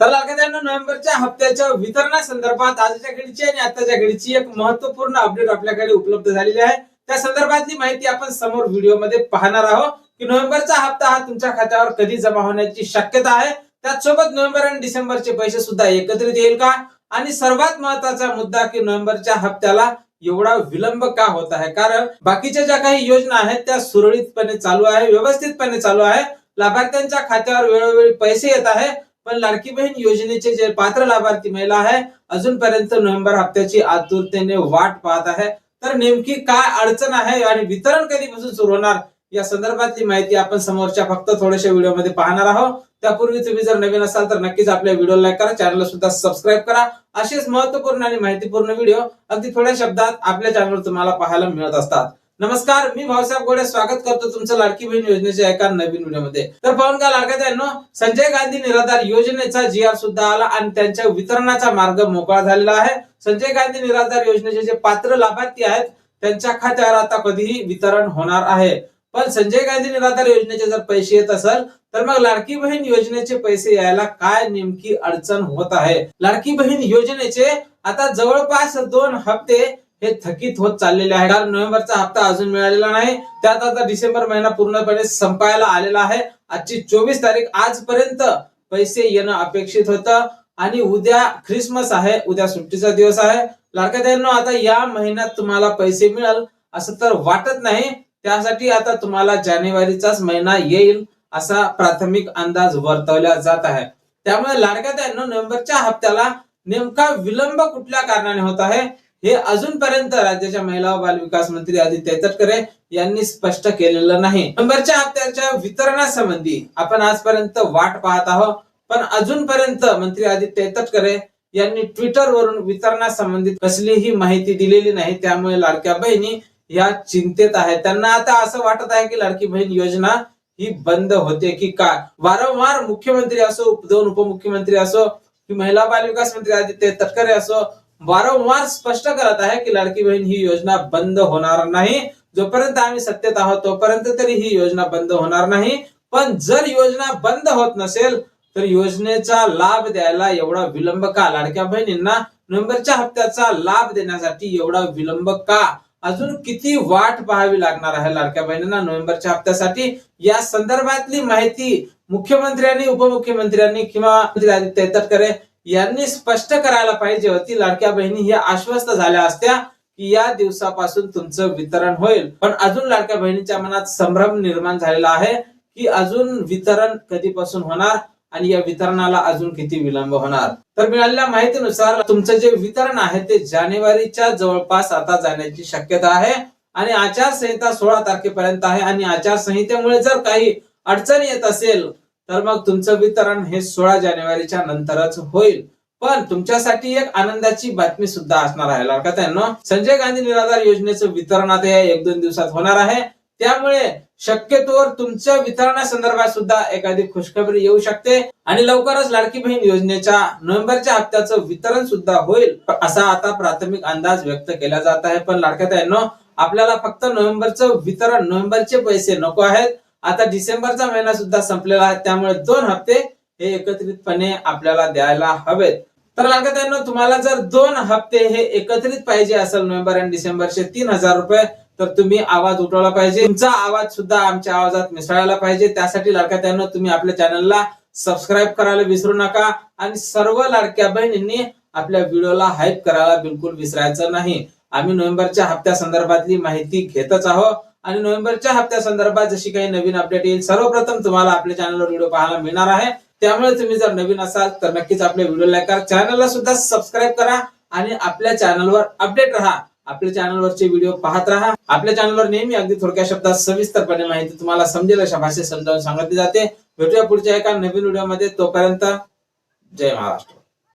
तर लाडक्याच्या नोव्हेंबरच्या हप्त्याच्या वितरणासंदर्भात आजच्या घडीची आणि आताच्या घडीची एक महत्त्वपूर्ण अपडेट आपल्याकडे उपलब्ध झालेली आहे। त्या संदर्भातली माहिती आपण समोर व्हिडिओमध्ये पाहणार आहोत की नोव्हेंबरचा हप्ता हा तुमच्या खात्यावर कधी जमा होण्याची शक्यता आहे, त्याचसोबत नोव्हेंबर आणि डिसेंबरचे पैसे सुद्धा एकत्रित येईल का, आणि सर्वात महत्त्वाचा मुद्दा की नोव्हेंबरच्या हप्त्याला एवढा विलंब का होत आहे। कारण बाकीच्या ज्या काही योजना आहेत त्या सुरळीतपणे चालू आहे, व्यवस्थितपणे चालू आहे, लाभार्थ्यांच्या खात्यावर वेळोवेळी पैसे येत आहे, पण लाडकी बहीण योजनेचे जे पात्र लाभार्थी महिला आहे अजूनपर्यंत नोव्हेंबर हप्त्याची आतुरतेने वाट पाहत आहे। तर नेमकी काय अडचण आहे आणि वितरण कधीपासून सुरू होणार या संदर्भातली माहिती आपण समोरच्या फक्त थोड्याशा व्हिडिओमध्ये पाहणार आहोत। त्यापूर्वी तुम्ही जर नवीन असाल तर नक्कीच आपल्या व्हिडिओला लाईक करा, चॅनलला सुद्धा सबस्क्राईब करा। असेच महत्त्वपूर्ण आणि माहितीपूर्ण व्हिडिओ अगदी थोड्या शब्दात आपल्या चॅनलवर तुम्हाला पाहायला मिळत असतात। नमस्कार, मी भाऊसाहेब गोडे स्वागत करतो तुमचं लाडकी बहीण योजनेच्या एका नवीन व्हिडिओमध्ये। तर पाहून का लाडक्यानो, संजय गांधी निराधार योजनेचा GR सुद्धा आला आणि त्यांच्या वितरणाचा मार्ग मोकळा झालेला आहे। संजय गांधी निराधार योजनेचे जे पात्र लाभार्थी आहेत त्यांच्या खात्यावर आता कधीही वितरण होणार आहे। पण संजय गांधी निराधार योजनेचे जर पैसे येत असेल तर मग लाडकी बहीण योजनेचे पैसे यायला काय नेमकी अडचण होत आहे। लाडकी बहीण योजनेचे आता जवळपास 2 हप्ते हे थकीत होत चाललेले आहे। कारण नोव्हेंबरचा हप्ता अजून मिळालेला नाही, त्यात आता डिसेंबर महिना पूर्णपणे संपायला आलेला आहे। आजची 24 तारीख, आजपर्यंत पैसे येणं अपेक्षित होतं आणि उद्या ख्रिसमस आहे, उद्या सुट्टीचा दिवस आहे। लाडक्यानो, आता या महिन्यात तुम्हाला पैसे मिळेल असं तर वाटत नाही, त्यासाठी आता तुम्हाला जानेवारीचाच महिना येईल असा प्राथमिक अंदाज वर्तवला जात आहे। त्यामुळे लाडक्यानो, नोव्हेंबरच्या हप्त्याला नेमका विलंब कुठल्या कारणाने होत आहे हे अजूनपर्यंत राज्याच्या महिला व बालविकास मंत्री आदित्य तटकरे यांनी स्पष्ट केलेलं नाही। नोव्हेंबरच्या हप्त्याच्या वितरणासंबंधी आपण आजपर्यंत वाट पाहत आहोत, पण अजूनपर्यंत मंत्री आदित्य तटकरे यांनी ट्विटरवरून वितरणासंबंधित कसलीही माहिती दिलेली नाही। त्यामुळे लाडक्या बहिणी या चिंतेत आहेत। त्यांना आता असं वाटत आहे की लाडकी बहीण योजना ही बंद होते की काय। वारंवार मुख्यमंत्री असो, 2 उपमुख्यमंत्री असो की महिला बालविकास मंत्री आदित्य तटकरे असो, वारंवार स्पष्ट करत आहे की लाडकी बहीण ही योजना बंद होणार नाही। जोपर्यंत आम्ही सत्तेत आहोत तोपर्यंत तरी ही योजना बंद होणार नाही। पण जर योजना बंद होत नसेल तर योजनेचा लाभ द्यायला एवढा विलंब का? लाडक्या बहिणींना नोव्हेंबरच्या हप्त्याचा लाभ देण्यासाठी एवढा विलंब का? अजून किती वाट पाहावी लागणार आहे लाडक्या बहिणींना नोव्हेंबरच्या हप्त्यासाठी? या संदर्भातली माहिती मुख्यमंत्र्यांनी, उपमुख्यमंत्र्यांनी किंवा आदित्य तटकरे यांनी स्पष्ट करायला पाहिजे होती। लाडक्या बहिणी या आश्वस्त झाल्या असत्या की या दिवसापासून तुमचं वितरण होईल, पण अजून लाडक्या बहिणीच्या मनात संभ्रम निर्माण झालेला आहे की अजून वितरण कधीपासून होणार आणि या वितरणाला अजून किती विलंब होणार। तर मिळालेल्या माहितीनुसार तुमचं जे वितरण आहे ते जानेवारीच्या जवळपास आता जाण्याची शक्यता आहे आणि आचारसंहिता 16 तारखेपर्यंत आहे आणि आचारसंहितेमुळे जर काही अडचण येत असेल तर मग तुमचं वितरण हे 16 जानेवारीच्या नंतरच होईल। पण तुमच्यासाठी एक आनंदाची बातमी सुद्धा असणार आहे लाडक्यानो, संजय गांधी निराधार योजनेचं वितरण आता 1-2 दिवसात होणार आहे। त्यामुळे शक्यतोवर तुमच्या वितरणासंदर्भात सुद्धा एखादी खुशखबरी येऊ शकते आणि लवकरच लाडकी बहीण योजनेच्या नोव्हेंबरच्या हप्त्याचं वितरण सुद्धा होईल असा आता प्राथमिक अंदाज व्यक्त केला जात आहे। पण लाडक्यानो, आपल्याला फक्त नोव्हेंबरचं वितरण, नोव्हेंबरचे पैसे नको आहेत। आता डिसेंबरचा महिना सुद्धा संपलेला आहे, त्यामुळे 2 हप्ते हे एकत्रितपणे आपल्याला द्यायला हवेत। तर लाडक्यानो, तुम्हाला जर 2 हप्ते हे एकत्रित पाहिजे असेल नोव्हेंबर आणि डिसेंबरचे 3000 रुपये, तर तुम्ही आवाज उठवला पाहिजे। तुमचा आवाज सुद्धा आमच्या आवाजात मिसळायला पाहिजे। त्यासाठी लाडक्यानो, तुम्ही आपल्या चॅनलला सबस्क्राईब करायला विसरू नका आणि सर्व लाडक्या बहिणींनी आपल्या व्हिडिओला हाईप करायला बिलकुल विसरायचं नाही। आम्ही नोव्हेंबरच्या हप्त्या संदर्भातली माहिती घेतच आहोत आणि नोव्हेंबरच्या हप्त्या संदर्भात जशी काही नवीन अपडेट येईल सर्वप्रथम तुम्हाला आपल्या चॅनलवर व्हिडिओ पाहायला मिळणार आहे। त्यामुळे तुम्ही जर नवीन असाल तर नक्कीच आपल्या व्हिडिओ लाईक करा, चॅनलला सुद्धा सबस्क्राईब करा आणि आपल्या चॅनलवर अपडेट राहा। आपल्या चॅनलवरचे व्हिडिओ पाहत राहा। आपल्या चॅनलवर नेहमी अगदी थोडक्या शब्दात सविस्तरपणे माहिती तुम्हाला समजेल अशा भाषेत समजावून सांगितली जाते। भेटूया पुढच्या एका नवीन व्हिडिओमध्ये, तोपर्यंत जय महाराष्ट्र।